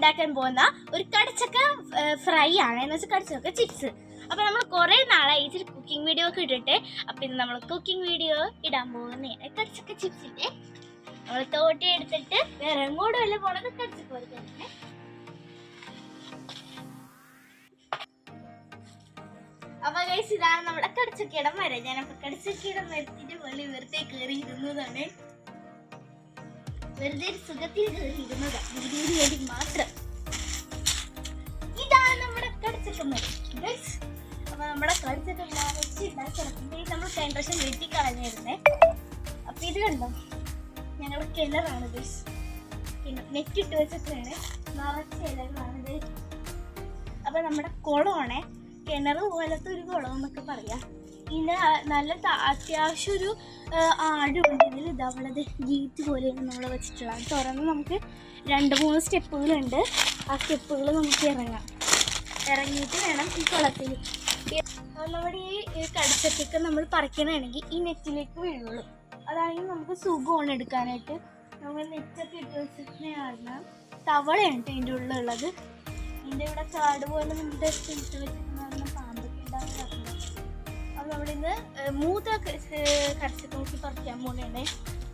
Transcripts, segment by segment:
ഉണ്ടാക്കാൻ പോകുന്ന ഒരു കടച്ചക്ക ഫ്രൈ ആണ്, എന്ന് വെച്ചാൽ കടച്ചക്ക ചിപ്സ്. അപ്പോൾ നമ്മൾ കുറേ നാളായി ഇച്ചിരി കുക്കിംഗ് വീഡിയോ ഒക്കെ ഇട്ടിട്ട്, അപ്പോൾ ഇന്ന് നമ്മൾ കുക്കിംഗ് വീഡിയോ ഇടാൻ പോകുന്നതാണ് കടച്ചക്ക ചിപ്സിൻ്റെ. നമ്മൾ തോട്ടി എടുത്തിട്ട് വേറെ എങ്ങോട്ടും വല്ല പോണത് കടച്ചക്ക പോലെ തന്നെ. അപ്പൊ ഗൈസ്, ഇതാണ് നമ്മുടെ കടച്ചക്കയുടെ മരം. ഞാനപ്പോൾ കടച്ചക്കയുടെ മരത്തിന്റെ വെള്ളി വെറുതെ കയറി ഇരുന്നതാണ്, വെറുതെ ഒരു സുഖത്തിൽ കയറി ഇരുന്നതാണ്, വീഡിയോന് വേണ്ടി മാത്രം. ഇതാണ് നമ്മുടെ കടച്ചക്ക മരം ഗൈസ്. അപ്പൊ നമ്മുടെ കടച്ചക്ക നമ്മൾ കൈൻട്രഷൻ വെട്ടി കളഞ്ഞിരുന്നേ. അപ്പൊ ഇത് കണ്ടോ, ഞങ്ങളുടെ കിണറാണ് ഗൈസ്. നെറ്റ് ഇട്ട് വെച്ചിട്ടാണ്, നിറച്ച ഇലകളാണ്. അപ്പൊ നമ്മുടെ കുളമാണേ, കിണർ പോലത്തെ ഒരു കുളം എന്നൊക്കെ പറയാം. ഇതിന് നല്ല അത്യാവശ്യം ഒരു ആടുണ്ട് ഇതിൽ. ഇതവളത് ഗേറ്റ് പോലെയാണ് നമ്മൾ വെച്ചിട്ടുള്ളത്. തുറന്ന് നമുക്ക് 2-3 സ്റ്റെപ്പുകളുണ്ട്. ആ സ്റ്റെപ്പുകൾ നമുക്ക് ഇറങ്ങിയിട്ട് വേണം ഈ കുളത്തിൽ. നമ്മുടെ ഈ കടച്ചക്കൊക്കെ നമ്മൾ പറിക്കണമെങ്കിൽ ഈ നെറ്റിലേക്ക് വീഴുള്ളൂ. അതാണെങ്കിൽ നമുക്ക് സുഖമാണ് എടുക്കാനായിട്ട്. നമ്മൾ നെറ്റൊക്കെ ഇട്ട് വെച്ചിട്ടാണ്. തവളയാണ് ഇതിൻ്റെ ഉള്ളിലുള്ളത്. ഇതിൻ്റെ ഇവിടെ കാട് പോലെ നമ്മുടെ ഇട്ട് വെച്ചിട്ടുണ്ടാകുന്ന പാമ്പൊക്കെ ഉണ്ടാകുന്ന. അത് നമ്മളിന്ന് മൂത്ത കടച്ചക്ക നോക്കി പറിക്കാൻ പോകുന്നതാണ്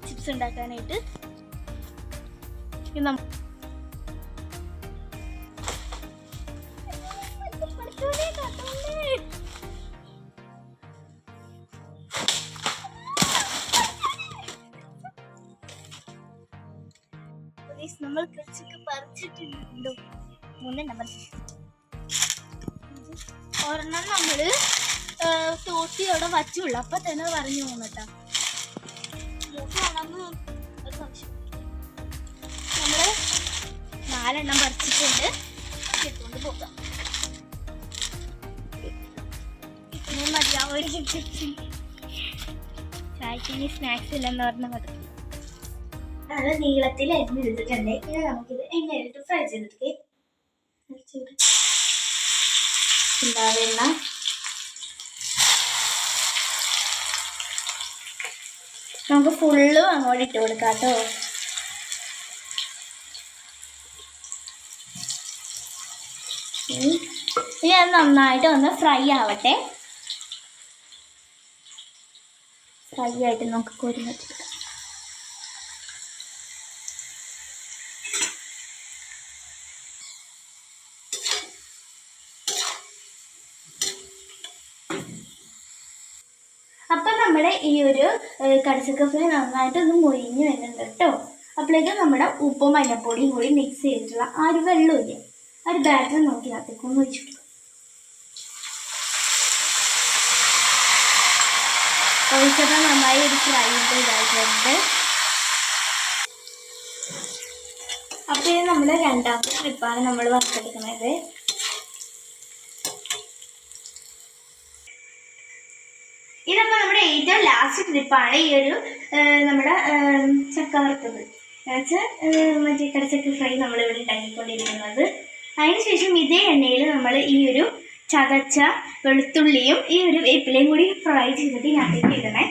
ചിപ്സ് ഉണ്ടാക്കാനായിട്ട്. നമ്മൾ കടച്ചക്ക പറിച്ചിട്ടുണ്ടോ? 3 നമ്പർ. ഒരെണ്ണം നമ്മള് തോട്ടിയോടെ വച്ചുള്ളൂ, അപ്പൊ തന്നെ പറഞ്ഞു പോകട്ടോ. നമ്മള് 4 എണ്ണം പറിച്ചിട്ടുണ്ട്. എടുത്തുകൊണ്ട് പോകാം. ഇത്രയും മതിയാവും ചായക്കിനി സ്നാക്സ് ഇല്ലെന്ന് പറഞ്ഞാൽ മതി. അത് നീളത്തിൽ അരിഞ്ഞെടുത്തിട്ടുണ്ട്. ഇനി നമുക്കിത് എണ്ണയിലിട്ട് ഫ്രൈ ചെയ്തെടുക്കേ. ഉണ്ടാവുന്ന നമുക്ക് ഫുള്ളും അങ്ങോട്ട് ഇട്ട് കൊടുക്കാം കേട്ടോ. ഇനി അത് നന്നായിട്ട് ഒന്ന് ഫ്രൈ ആവട്ടെ. ഫ്രൈ ആയിട്ട് നമുക്ക് കോരി വെച്ചെടുക്കാം. അപ്പം നമ്മുടെ ഈ ഒരു കടച്ചക്ക ഫ്രൈ നന്നായിട്ട് ഒന്ന് മൊരിഞ്ഞ് വരുന്നുണ്ട് കേട്ടോ. അപ്പോഴേക്കും നമ്മുടെ ഉപ്പും മഞ്ഞപ്പൊടിയും കൂടി മിക്സ് ചെയ്തിട്ടുള്ള ആ ഒരു വെള്ളമില്ലേ, ആ ഒരു ബാറ്റർ നോക്കി അതിലേക്കൊന്ന് ഒഴിച്ചിട്ടു. ഒഴിച്ചപ്പോൾ നന്നായി ഒരു ഫ്രൈ ഇതായിട്ടുണ്ട്. അപ്പോൾ ഇത് നമ്മുടെ 2ാമത്തെ ട്രിപ്പാണ് നമ്മൾ വറുത്തെടുക്കുന്നത്. ഇതപ്പോൾ നമ്മുടെ ഏറ്റവും ലാസ്റ്റ് ട്രിപ്പാണ് ഈ ഒരു നമ്മുടെ ചക്ക വറുത്തത്. മറ്റേ കടച്ചക്ക ഫ്രൈ നമ്മളിവിടെ ഉണ്ടാക്കിക്കൊണ്ടിരിക്കുന്നത്. അതിനുശേഷം ഇതേ എണ്ണയിൽ നമ്മൾ ഈ ഒരു ചതച്ച വെളുത്തുള്ളിയും ഈ ഒരു വേപ്പിലയും കൂടി ഫ്രൈ ചെയ്തിട്ട് ഇതിനകത്തേക്ക് ഇടണേ.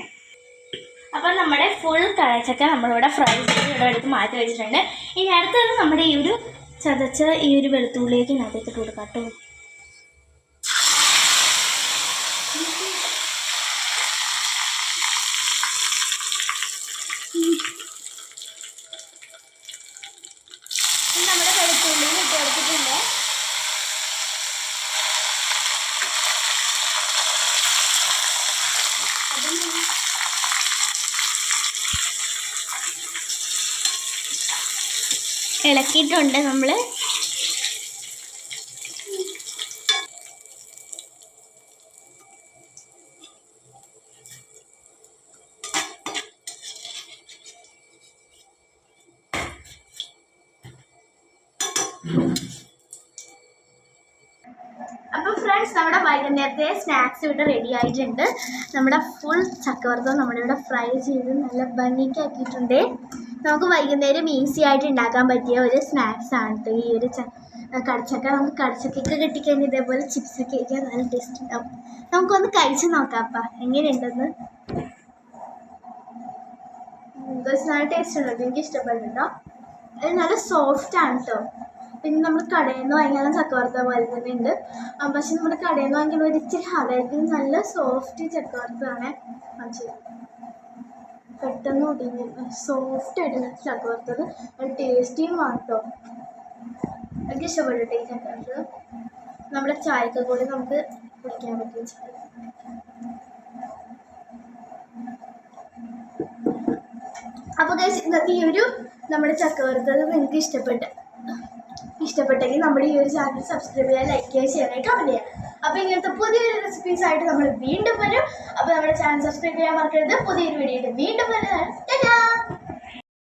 അപ്പം നമ്മുടെ ഫുൾ കടച്ചക്ക നമ്മളിവിടെ ഫ്രൈ ചെയ്ത് ഇവിടെ എടുത്ത് മാറ്റി വെച്ചിട്ടുണ്ട്. ഇനി അടുത്തത് നമ്മുടെ ഈ ഒരു ചതച്ച ഈ ഒരു വെളുത്തുള്ളിലേക്ക് ഇതിനകത്തേക്ക് ഇട്ട് കൊടുക്കാം കേട്ടോ. നമ്മുടെ വെളുത്തുള്ളിയിൽ ഇട്ട് കൊടുത്തിട്ടുണ്ട്. ഇളക്കിയിട്ടുണ്ട് നമ്മൾ. അപ്പോൾ ഫ്രണ്ട്സ്, നമ്മുടെ വൈകുന്നേരത്തെ സ്നാക്സ് ഇവിടെ റെഡി ആയിട്ടുണ്ട്. നമ്മുടെ ഫുൾ ചക്കവറുത്തത് നമ്മളിവിടെ ഫ്രൈ ചെയ്ത് നല്ല ഭംഗിക്കാക്കിയിട്ടുണ്ട്. നമുക്ക് വൈകുന്നേരം ഈസി ആയിട്ട് ഉണ്ടാക്കാൻ പറ്റിയ ഒരു സ്നാക്സ് ആണ് കേട്ടോ ഈ ഒരു കടച്ചക്ക. നമുക്ക് കടച്ചക്കൊക്കെ കിട്ടിക്കഴിഞ്ഞാൽ ഇതേപോലെ ചിപ്സൊക്കെ കഴിക്കാൻ നല്ല ടേസ്റ്റ് ഉണ്ടാവും. നമുക്കൊന്ന് കഴിച്ച് നോക്കാം അപ്പം എങ്ങനെയുണ്ടെന്ന്. നല്ല ടേസ്റ്റ് ഉണ്ട്, എനിക്ക് ഇഷ്ടപ്പെടുന്നുണ്ടോ. അത് നല്ല സോഫ്റ്റ് ആണ് കേട്ടോ. പിന്നെ നമ്മൾ കടയിൽ നിന്ന് വാങ്ങിയാലും ചക്ക വറുത്ത പോലെ തന്നെ ഉണ്ട്. പക്ഷെ നമ്മുടെ കടയിൽ നിന്ന് വാങ്ങിക്കുമ്പോൾ ഒരു ഇച്ചിരി ഹാർഡായിരിക്കും. നല്ല സോഫ്റ്റ് ചക്ക വറുത്തതാണ് കാണിച്ചത്. പെട്ടെന്ന് ഒടിഞ്ഞ് സോഫ്റ്റ് ആയിട്ട് ചക്ക വറുത്തത്. അത് ടേസ്റ്റിയും വാട്ടോ. എനിക്ക് ഇഷ്ടപ്പെട്ടു ഈ ചക്ക വറുത്തത്. നമ്മുടെ ചായക്ക് കൂടി നമുക്ക് കുടിക്കാൻ പറ്റും. അപ്പോൾ ഗൈസ് ഇന്നത്തെ ഈ ഒരു നമ്മുടെ ചക്ക വറുത്തത് നിങ്ങൾക്ക് ഇഷ്ടപ്പെട്ടെങ്കിൽ നമ്മുടെ ഈ ഒരു ചാനൽ സബ്സ്ക്രൈബ് ചെയ്യുക, ലൈക്ക് ചെയ്യുക, ഷെയർ ചെയ്യുക, കമൻറ്റ് ചെയ്യുക. അപ്പോൾ ഇങ്ങനത്തെ പുതിയൊരു റെസിപ്പീസ് ആയിട്ട് നമ്മൾ വീണ്ടും വരും. അപ്പോൾ നമ്മുടെ ചാനൽ സബ്സ്ക്രൈബ് ചെയ്യാൻ മറക്കരുത്. പുതിയൊരു വീഡിയോ വീണ്ടും വരുന്നതാണ്. ടാറ്റാ.